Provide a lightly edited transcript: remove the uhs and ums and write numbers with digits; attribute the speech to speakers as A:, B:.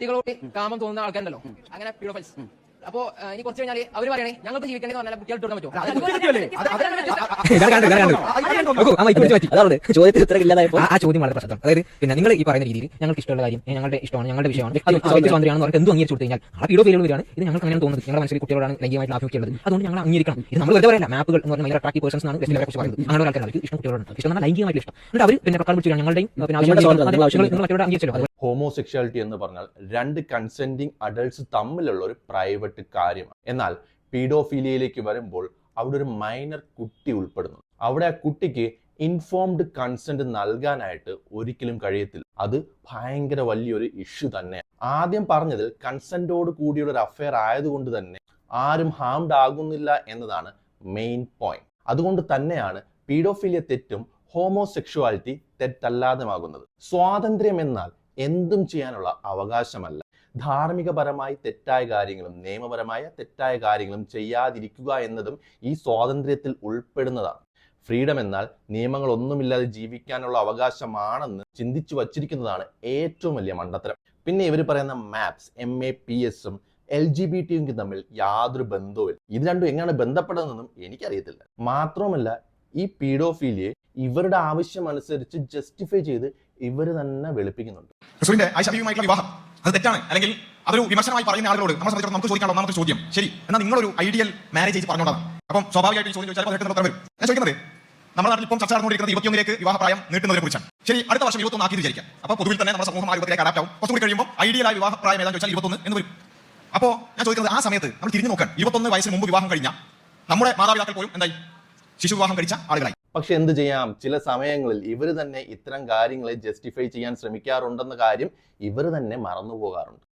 A: കുട്ടികളോട് കാമം തോന്നുന്ന ആൾക്കാരുണ്ടല്ലോ, അങ്ങനെ പീഡോഫൈൽസ്. അപ്പോ ഇനി കുറച്ച് കഴിഞ്ഞാൽ അവർ പറയണേ ഞങ്ങൾക്ക് ജീവിക്കണമെന്ന് പറഞ്ഞാൽ കുട്ടികൾ ഇട്ടുകൊടുക്കാൻ പറ്റുമോ?
B: ചോദ്യത്തിൽ ഉത്തരം ഇല്ലാതായപ്പോൾ ആ ചോദ്യം വളരെ പ്രശ്നമാണ്. അതായത് പിന്നെ നിങ്ങൾ ഈ പറയുന്ന രീതിയിൽ ഞങ്ങൾക്ക് ഇഷ്ടമുള്ള കാര്യം ഞങ്ങളുടെ ഇഷ്ടമാണ്, ഞങ്ങളുടെ വിഷയമാണ്, സ്വാതന്ത്ര്യമാണെന്ന് പറഞ്ഞാൽ എന്തും അംഗീകരിച്ചു കൊടുത്തു കഴിഞ്ഞാൽ ആ പീഡോഫൈലുകൾ വരികയാണ്. ഇത് ഞങ്ങൾക്ക് അങ്ങനെ തോന്നുന്നത് ഞങ്ങളുടെ മനസ്സിൽ കുട്ടികളാണ് ലൈംഗികമായിട്ട് ആഭിമുഖ്യമുള്ളത്, അതുകൊണ്ട് ഞങ്ങൾ അംഗീകരിക്കണം. ഇത് നമ്മൾ വെറുതെ പറയില്ല. മാപ്പുകൾ എന്ന് പറഞ്ഞാൽ ഭയങ്കര അട്രാക്റ്റീവ് പേഴ്സൺസ് ആണ് കുറിച്ച് പറയുന്നത്. അങ്ങനെ ആൾക്കാർ അവർക്ക് ഇഷ്ടം കുട്ടികളോട് ഇഷ്ടം എന്നാൽ ലൈംഗികമായിട്ട് ഇഷ്ടം. എന്നിട്ട് അവർ പിന്നെ പ്രക്കാരം പിടിച്ചു ഞങ്ങളുടെയും മറ്റൊരു അംഗീകരിച്ചല്ലോ.
C: ഹോമോസെക്ഷുവാലിറ്റി എന്ന് പറഞ്ഞാൽ രണ്ട് കൺസെന്റിങ് അഡൾട്ട്സ് തമ്മിലുള്ള ഒരു പ്രൈവറ്റ് കാര്യമാണ്. എന്നാൽ പീഡോഫീലിയയിലേക്ക് വരുമ്പോൾ അവിടെ ഒരു മൈനർ കുട്ടി ഉൾപ്പെടുന്നു. അവിടെ ആ കുട്ടിക്ക് ഇൻഫോംഡ് കൺസെന്റ് നൽകാനായിട്ട് ഒരിക്കലും കഴിയത്തില്ല. അത് ഭയങ്കര വലിയൊരു ഇഷ്യൂ തന്നെയാണ്. ആദ്യം പറഞ്ഞതിൽ കൺസെന്റോട് കൂടിയുള്ള ഒരു അഫെയർ ആയതുകൊണ്ട് തന്നെ ആരും ഹാംഡ് ആകുന്നില്ല എന്നതാണ് മെയിൻ പോയിന്റ്. അതുകൊണ്ട് തന്നെയാണ് പീഡോഫീലിയ തെറ്റും ഹോമോസെക്ഷുവാലിറ്റി തെറ്റല്ലാതെയാകുന്നത്. സ്വാതന്ത്ര്യം എന്നാൽ എന്തും ചെയ്യാനുള്ള അവകാശമല്ല. ധാർമ്മികപരമായി തെറ്റായ കാര്യങ്ങളും നിയമപരമായ തെറ്റായ കാര്യങ്ങളും ചെയ്യാതിരിക്കുക എന്നതും ഈ സ്വാതന്ത്ര്യത്തിൽ ഉൾപ്പെടുന്നതാണ്. ഫ്രീഡം എന്നാൽ നിയമങ്ങളൊന്നുമില്ലാതെ ജീവിക്കാനുള്ള അവകാശമാണെന്ന് ചിന്തിച്ചു വച്ചിരിക്കുന്നതാണ് ഏറ്റവും വലിയ മണ്ടത്തരം. പിന്നെ ഇവർ പറയുന്ന മാപ്സ്, MAPS-ഉം LGBT-യും തമ്മിൽ യാതൊരു ബന്ധവുമില്ല. ഇത് രണ്ടും എങ്ങനെയാണ് ബന്ധപ്പെടുന്നതെന്നും എനിക്കറിയത്തില്ല. മാത്രമല്ല ഈ പീഡോഫീലിയെ ഇവരുടെ ആവശ്യം അനുസരിച്ച് ജസ്റ്റിഫൈ ചെയ്ത് ഇവർ തന്നെ വെളുപ്പിക്കുന്നുണ്ട്.
D: റസൂലിന്റെ ആയിഷബിയുമായിട്ടുള്ള വിവാഹം അത് തെറ്റാണ്, അല്ലെങ്കിൽ അതൊരു വിമർശനമായി പറയുന്ന ആളുകളോട് നമ്മളെ സംബന്ധിച്ചിടത്തോളം നമുക്ക് ചോദിക്കാനുള്ള ഒന്നാമത്തെ ചോദ്യം, ശരി എന്നാൽ നിങ്ങളൊരു ഐഡിയൽ മാരേജ് പറഞ്ഞോളാം. അപ്പം സ്വാഭാവികമായിട്ട് ഈ ചോദ്യം ചോദിച്ചാൽ ഉത്തരം വരും. ഞാൻ ചോദിക്കുന്നത് നമ്മുടെ നാട്ടിൽ ഇപ്പം ചർച്ച നടന്നുകൊണ്ടിരിക്കുന്നത് 21 വിവാഹപ്രായം നീട്ടുന്നതിനെ കുറിച്ചാണ്. ശരി, അടുത്ത വർഷം 21 ആക്കി വിചാരിക്കാം. അപ്പോൾ പൊതുവിൽ തന്നെ നമ്മുടെ സമൂഹം ആ രൂപത്തിലേക്ക് അഡാപ്റ്റ് ആവും. കുറച്ചുകൂടി കഴിയുമ്പോൾ ഐഡിയലായ വിവാഹപ്രായം ഏതാണെന്ന് ചോദിച്ചാൽ 21 എന്ന് വരും. അപ്പോൾ ഞാൻ ചോദിക്കുന്നത് ആ സമയത്ത് നമ്മൾ തിരിഞ്ഞു നോക്കാൻ 21 വയസ്സിന് മുമ്പ് വിവാഹം കഴിഞ്ഞാൽ നമ്മുടെ മാതാപിതാക്കൾ പോലും എന്തായി ശിശു വിവാഹം കഴിച്ച ആളുകളായി.
C: പക്ഷെ എന്ത് ചെയ്യാം, ചില സമയങ്ങളിൽ ഇവർ തന്നെ ഇത്തരം കാര്യങ്ങളെ ജസ്റ്റിഫൈ ചെയ്യാൻ ശ്രമിക്കാറുണ്ടെന്ന കാര്യം ഇവർ തന്നെ മറന്നു പോകാറുണ്ട്.